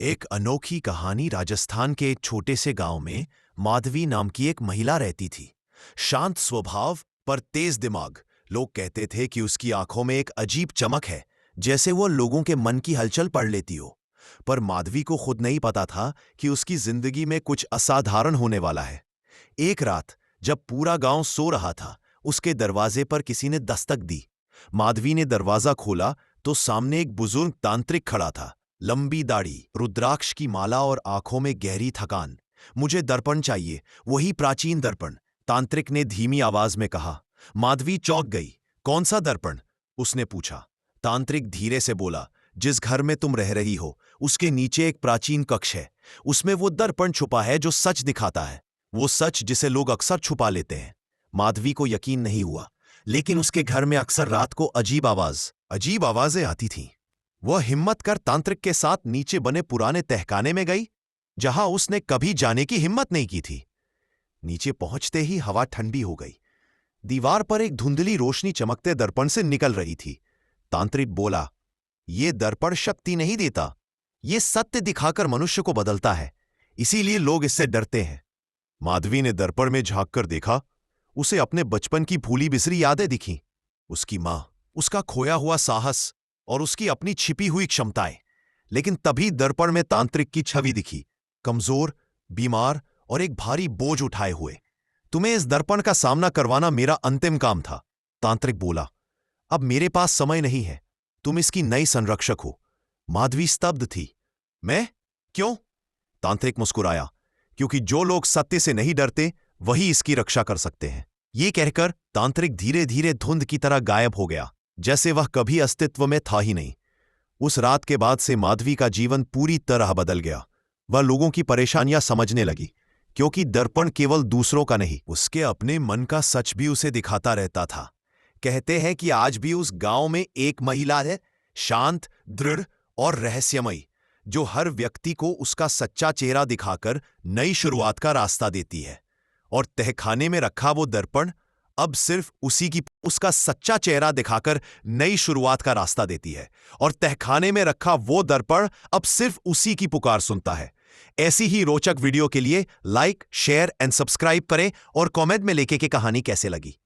एक अनोखी कहानी। राजस्थान के एक छोटे से गांव में माधवी नाम की एक महिला रहती थी। शांत स्वभाव पर तेज दिमाग। लोग कहते थे कि उसकी आंखों में एक अजीब चमक है, जैसे वो लोगों के मन की हलचल पढ़ लेती हो। पर माधवी को खुद नहीं पता था कि उसकी जिंदगी में कुछ असाधारण होने वाला है। एक रात जब पूरा गांव सो रहा था, उसके दरवाजे पर किसी ने दस्तक दी। माधवी ने दरवाजा खोला तो सामने एक बुजुर्ग तांत्रिक खड़ा था। लंबी दाढ़ी, रुद्राक्ष की माला और आंखों में गहरी थकान। मुझे दर्पण चाहिए, वही प्राचीन दर्पण, तांत्रिक ने धीमी आवाज में कहा। माधवी चौंक गई। कौन सा दर्पण? उसने पूछा। तांत्रिक धीरे से बोला, जिस घर में तुम रह रही हो उसके नीचे एक प्राचीन कक्ष है। उसमें वो दर्पण छुपा है जो सच दिखाता है, वो सच जिसे लोग अक्सर छुपा लेते हैं। माधवी को यकीन नहीं हुआ, लेकिन उसके घर में अक्सर रात को अजीब आवाजें आती थीं। वह हिम्मत कर तांत्रिक के साथ नीचे बने पुराने तहखाने में गई, जहां उसने कभी जाने की हिम्मत नहीं की थी। नीचे पहुंचते ही हवा ठंडी हो गई। दीवार पर एक धुंधली रोशनी चमकते दर्पण से निकल रही थी। तांत्रिक बोला, ये दर्पण शक्ति नहीं देता, ये सत्य दिखाकर मनुष्य को बदलता है, इसीलिए लोग इससे डरते हैं। माधवी ने दर्पण में झांककर देखा। उसे अपने बचपन की भूली बिसरी यादें दिखीं। उसकी मां, उसका खोया हुआ साहस और उसकी अपनी छिपी हुई क्षमताएं। लेकिन तभी दर्पण में तांत्रिक की छवि दिखी, कमजोर, बीमार और एक भारी बोझ उठाए हुए। तुम्हें इस दर्पण का सामना करवाना मेरा अंतिम काम था, तांत्रिक बोला। अब मेरे पास समय नहीं है, तुम इसकी नई संरक्षक हो। माधवी स्तब्ध थी। मैं? क्यों? तांत्रिक मुस्कुराया। क्योंकि जो लोग सत्य से नहीं डरते वही इसकी रक्षा कर सकते हैं। ये कहकर तांत्रिक धीरे धीरे धुंध की तरह गायब हो गया, जैसे वह कभी अस्तित्व में था ही नहीं। उस रात के बाद से माधवी का जीवन पूरी तरह बदल गया। वह लोगों की परेशानियां समझने लगी, क्योंकि दर्पण केवल दूसरों का नहीं, उसके अपने मन का सच भी उसे दिखाता रहता था। कहते हैं कि आज भी उस गांव में एक महिला है, शांत, दृढ़ और रहस्यमयी, जो हर व्यक्ति को उसका सच्चा चेहरा दिखाकर नई शुरुआत का रास्ता देती है। और तहखाने में रखा वो दर्पण अब सिर्फ उसका सच्चा चेहरा दिखाकर नई शुरुआत का रास्ता देती है। और तहखाने में रखा वो दर्पण अब सिर्फ उसी की पुकार सुनता है। ऐसी ही रोचक वीडियो के लिए लाइक, शेयर एंड सब्सक्राइब करें और कमेंट में लिखें कि कहानी कैसे लगी।